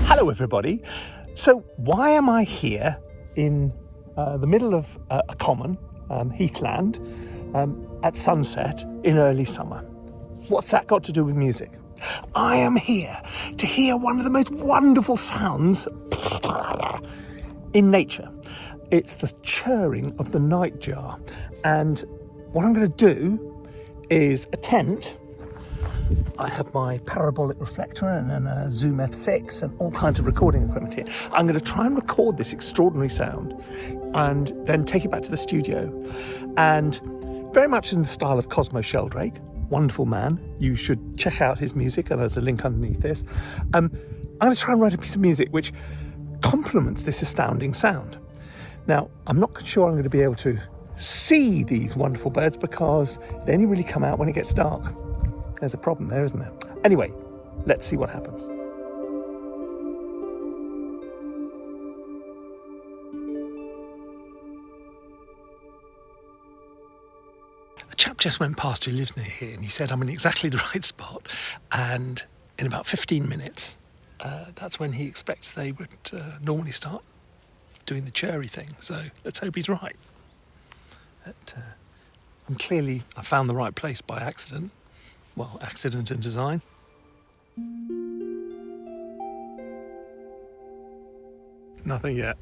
Hello everybody. So why am I here in the middle of a common, heathland, at sunset in early summer? What's that got to do with music? I am here to hear one of the most wonderful sounds in nature. It's the churring of the nightjar. And what I'm going to do is attempt. I have my parabolic reflector and a Zoom F6 and all kinds of recording equipment here. I'm going to try and record this extraordinary sound and then take it back to the studio. And very much in the style of Cosmo Sheldrake, wonderful man. You should check out his music, and there's a link underneath this. I'm going to try and write a piece of music which complements this astounding sound. Now, I'm not sure I'm going to be able to see these wonderful birds because they only really come out when it gets dark. There's a problem there, isn't there? Anyway, let's see what happens. A chap just went past who lives near here, and he said I'm in exactly the right spot, and in about 15 minutes, that's when he expects they would normally start doing the churry thing. So let's hope he's right. I found the right place by accident. Well, accident and design. Nothing yet.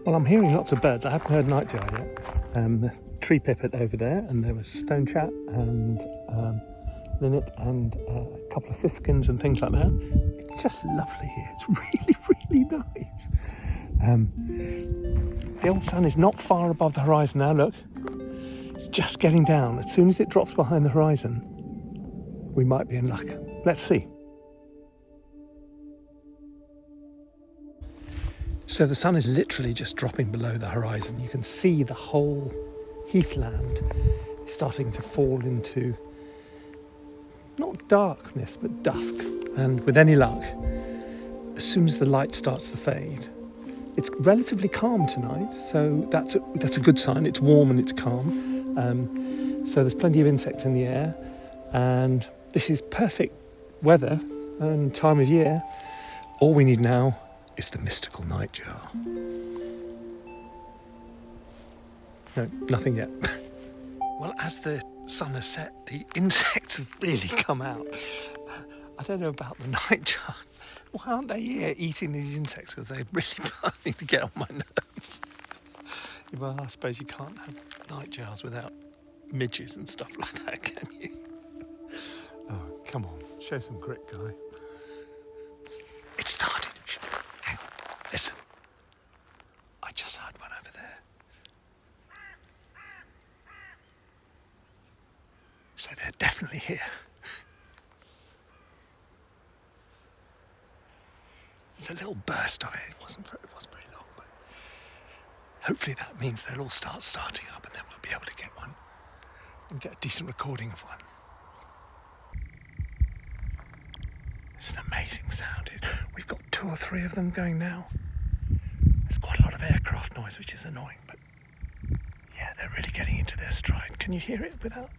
Well, I'm hearing lots of birds. I haven't heard Nightjar yet. The tree pipit over there, and there was stonechat and linnet and a couple of siskins and things like that. It's just lovely here. It's really, really nice. The old sun is not far above the horizon now. Look, it's just getting down. As soon as it drops behind the horizon, we might be in luck. Let's see. So the sun is literally just dropping below the horizon. You can see the whole heathland is starting to fall into not darkness, but dusk. And with any luck, as soon as the light starts to fade, it's relatively calm tonight. So that's a good sign. It's warm and it's calm. So there's plenty of insects in the air. And this is perfect weather and time of year. All we need now is the mystical nightjar. No, nothing yet. Well, as the sun has set, the insects have really come out. I don't know about the nightjar. Why aren't they here eating these insects? Because they're really starting to get on my nerves. Well, I suppose you can't have nightjars without midges and stuff like that, can you? Oh, come on. Show some grit, Guy. It started. Hang on. Listen. I just heard one over there. So they're definitely here. There's a little burst of it. It wasn't very long, but hopefully that means they'll all starting up, and then we'll be able to get one and get a decent recording of one. It's an amazing sound. We've got 2 or 3 of them going now. There's quite a lot of aircraft noise, which is annoying, but yeah, they're really getting into their stride. Can you hear it without?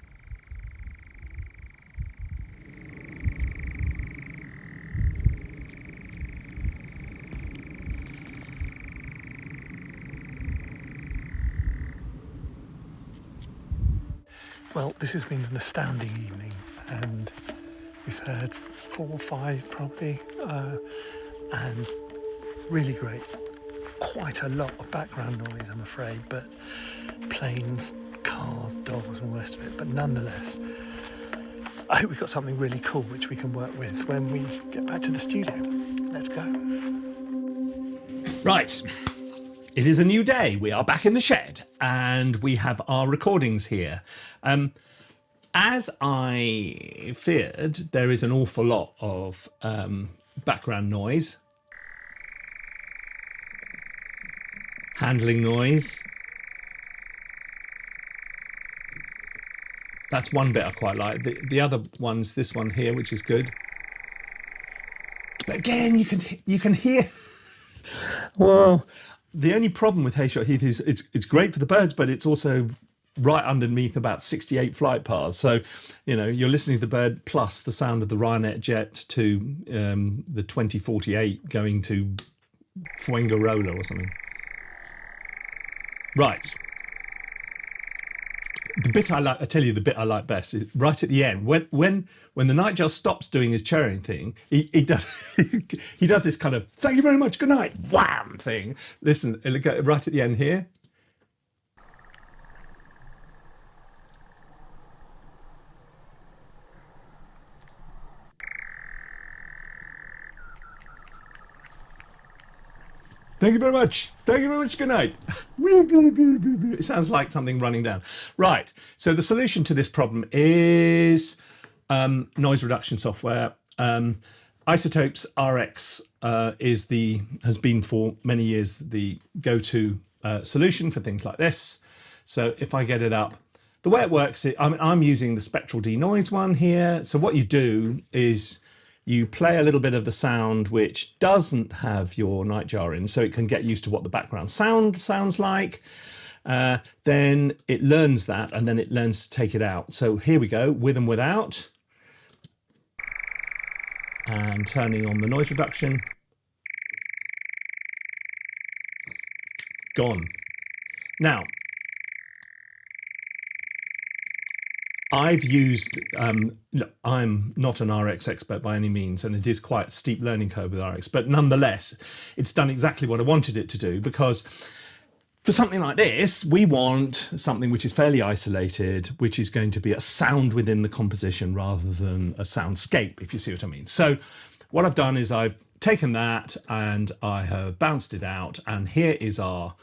Well, this has been an astounding evening, and we've heard 4 or 5 probably, and really great. Quite a lot of background noise, I'm afraid, but planes, cars, dogs and all the rest of it. But nonetheless, I hope we've got something really cool which we can work with when we get back to the studio. Let's go. Right. It is a new day. We are back in the shed and we have our recordings here. As I feared, there is an awful lot of background noise, handling noise. That's one bit I quite like. The other one's this one here, which is good. But again, you can hear. Well, the only problem with Hay Shot Heath is it's great for the birds, but it's also right underneath about 68 flight paths. So, you're listening to the bird plus the sound of the Ryanair jet to the 2048 going to Fuengirola or something. Right. The bit I like, I tell you, the bit I like best is right at the end when the Nightjar stops doing his churring thing. He does he does this kind of "thank you very much, good night," wham thing. Listen, it'll go right at the end here. Thank you very much. Thank you very much. Good night. It sounds like something running down. Right. So the solution to this problem is noise reduction software. Isotopes RX has been for many years the go-to solution for things like this. So if I get it up, the way it works, I'm using the spectral denoise one here. So what you do is you play a little bit of the sound which doesn't have your Nightjar in, so it can get used to what the background sound sounds like. Then it learns that, and then it learns to take it out. So here we go, with and without. And turning on the noise reduction. Gone. Now, I've used, look, I'm not an RX expert by any means, and it is quite a steep learning curve with RX, but nonetheless, it's done exactly what I wanted it to do, because for something like this, we want something which is fairly isolated, which is going to be a sound within the composition rather than a soundscape, if you see what I mean. So what I've done is I've taken that and I have bounced it out, and here is our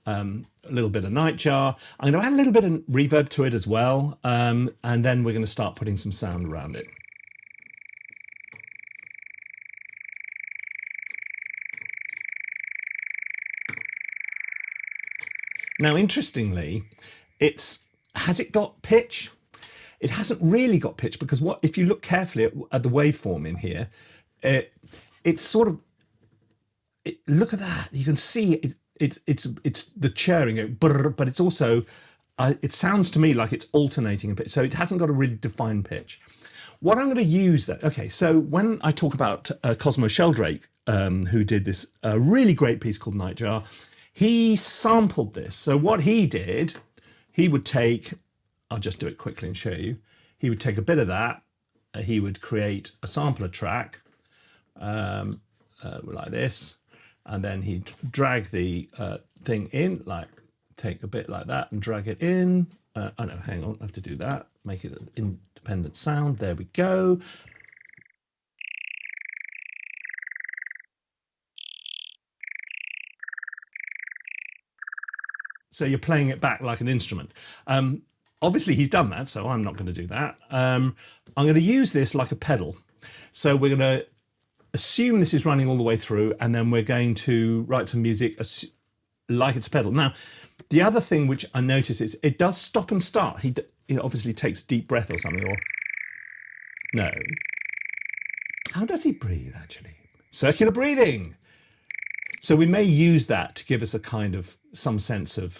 a little bit of Nightjar. I'm going to add a little bit of reverb to it as well, and then we're going to start putting some sound around it. Now, interestingly, has it got pitch? It hasn't really got pitch, because if you look carefully at the waveform in here, it's sort of, look at that. You can see it's the churring, but it's also it sounds to me like it's alternating a bit, so it hasn't got a really defined pitch. What I'm going to use that, okay, so when I talk about Cosmo Sheldrake, who did this really great piece called Nightjar, he sampled this. So what he did, he would take, I'll just do it quickly and show you. He would take a bit of that, he would create a sampler track like this, and then he'd drag the thing in, like take a bit like that and drag it in. Oh no, hang on, I have to do that. Make it an independent sound. There we go. So you're playing it back like an instrument. Obviously he's done that, so I'm not going to do that. I'm going to use this like a pedal. So we're going to assume this is running all the way through, and then we're going to write some music like it's a pedal. Now, the other thing which I notice is it does stop and start. He obviously takes a deep breath or something, or no. How does he breathe, actually? Circular breathing. So we may use that to give us a kind of some sense of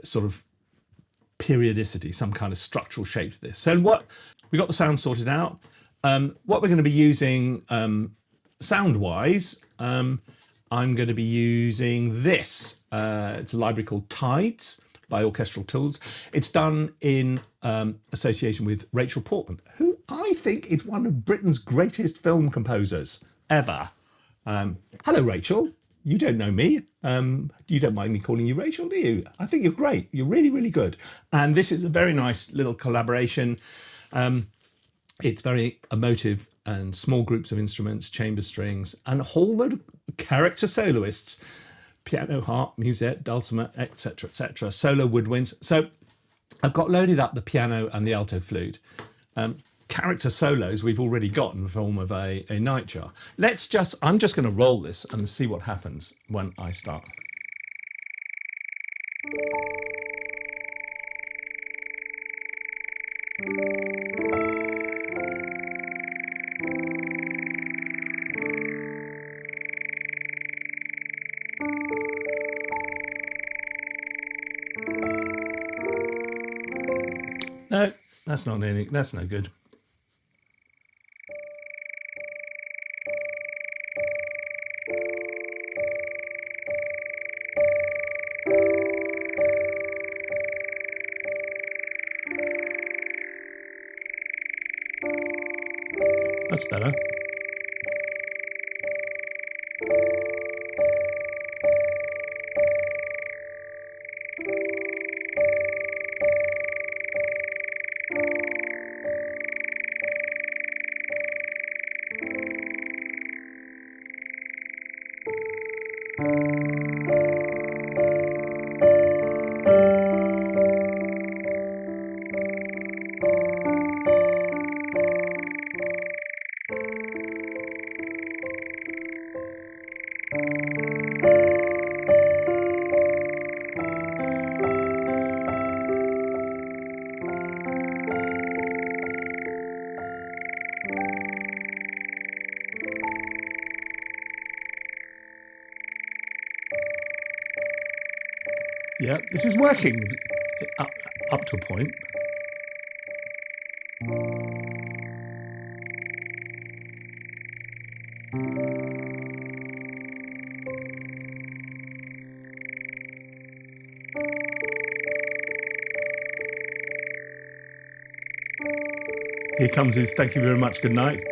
sort of periodicity, some kind of structural shape to this. So we got the sound sorted out. What we're going to be using sound-wise, I'm going to be using this. It's a library called Tides by Orchestral Tools. It's done in association with Rachel Portman, who I think is one of Britain's greatest film composers ever. Hello, Rachel. You don't know me. You don't mind me calling you Rachel, do you? I think you're great. You're really, really good. And this is a very nice little collaboration. It's very emotive, and small groups of instruments, chamber strings, and a whole load of character soloists, piano, harp, musette, dulcimer, etc., etc., solo woodwinds. So I've got loaded up the piano and the alto flute. Character solos we've already got in the form of a Nightjar. I'm just going to roll this and see what happens when I start. That's not any. That's no good. That's better. Yeah, this is working up to a point. Here comes his thank you very much, good night.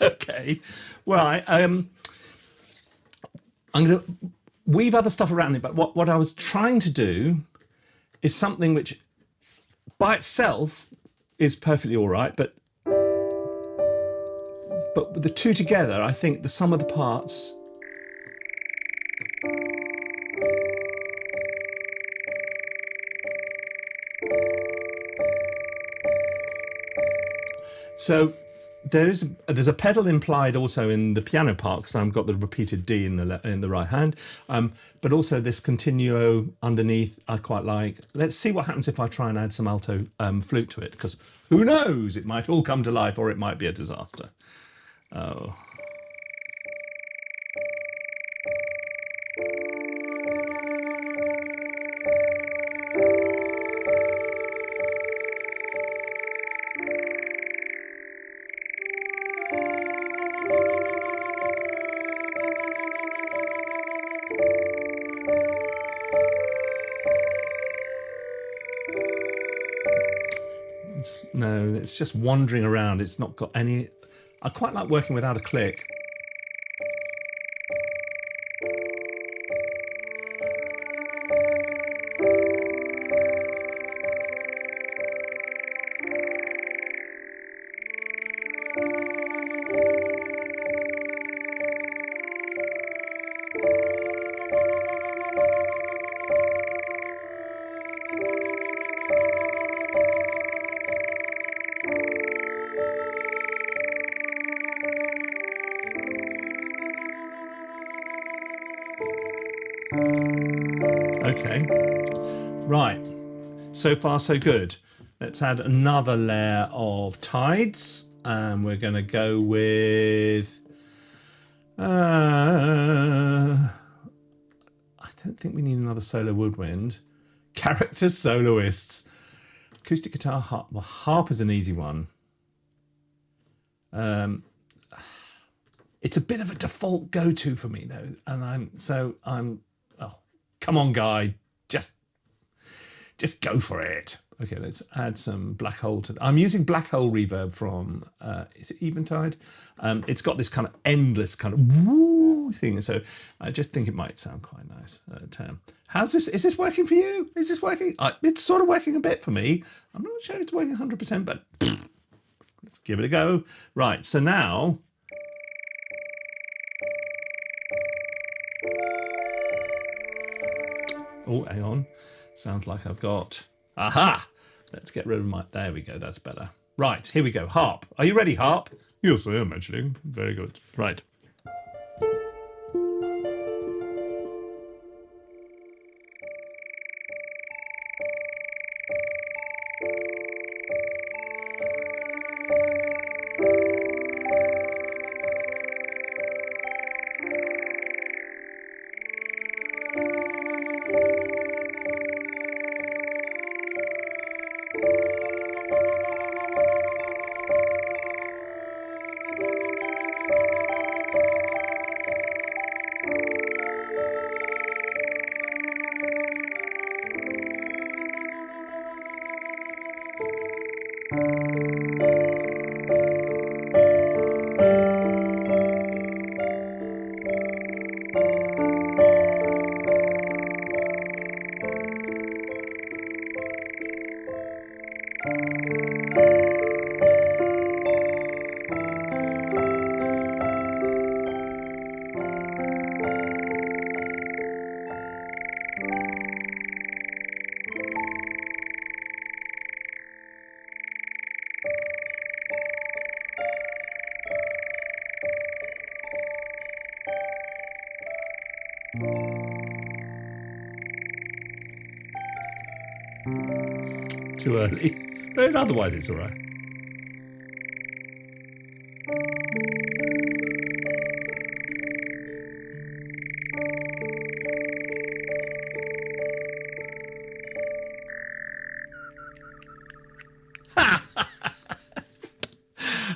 Okay, well, I'm going to weave other stuff around it, but what I was trying to do is something which by itself is perfectly all right, but with the two together, I think the sum of the parts so there's a pedal implied also in the piano part because I've got the repeated D in the right hand, but also this continuo underneath I quite like. Let's see what happens if I try and add some alto flute to it, because who knows, it might all come to life or it might be a disaster. Oh. No, it's just wandering around. It's not got any. I quite like working without a click. Okay, right, so far so good. Let's add another layer of tides, and we're going to go with I don't think we need another solo woodwind. Character soloists, acoustic guitar, harp. Well, harp is an easy one. It's a bit of a default go-to for me though, and I'm oh, come on, Guy, just go for it. Okay, let's add some black hole to. I'm using black hole reverb from is it Eventide? It's got this kind of endless kind of woo thing, so I just think it might sound quite nice. How's this? Is this working for you? Is this working? It's sort of working a bit for me. I'm not sure it's working 100%, but let's give it a go. Right, so now. Oh, hang on. Sounds like I've got... Aha! Let's get rid of my... There we go. That's better. Right, here we go. Harp. Are you ready, harp? Yes, I am, actually. Very good. Right. Too early. But otherwise, it's all right.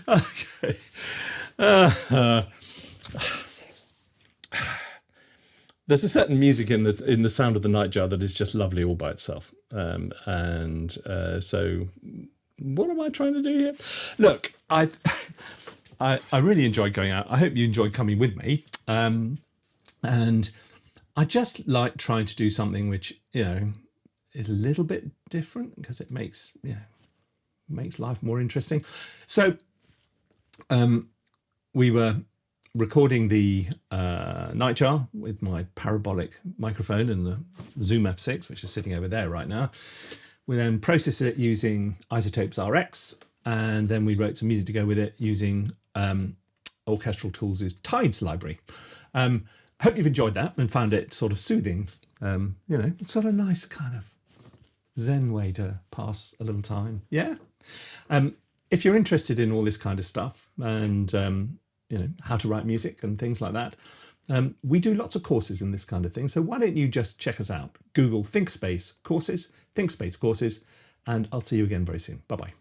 Okay. There's a certain music in the sound of the Nightjar that is just lovely all by itself. So what am I trying to do here? Look, I really enjoyed going out. I hope you enjoyed coming with me. And I just like trying to do something which, is a little bit different because it makes life more interesting. So we were recording the Nightjar with my Parabolic microphone and the Zoom F6, which is sitting over there right now. We then processed it using Izotope RX, and then we wrote some music to go with it using Orchestral Tools' Tides library. Hope you've enjoyed that and found it sort of soothing. It's sort of a nice kind of Zen way to pass a little time. Yeah. If you're interested in all this kind of stuff and how to write music and things like that, we do lots of courses in this kind of thing. So why don't you just check us out? Google ThinkSpace courses, and I'll see you again very soon. Bye-bye.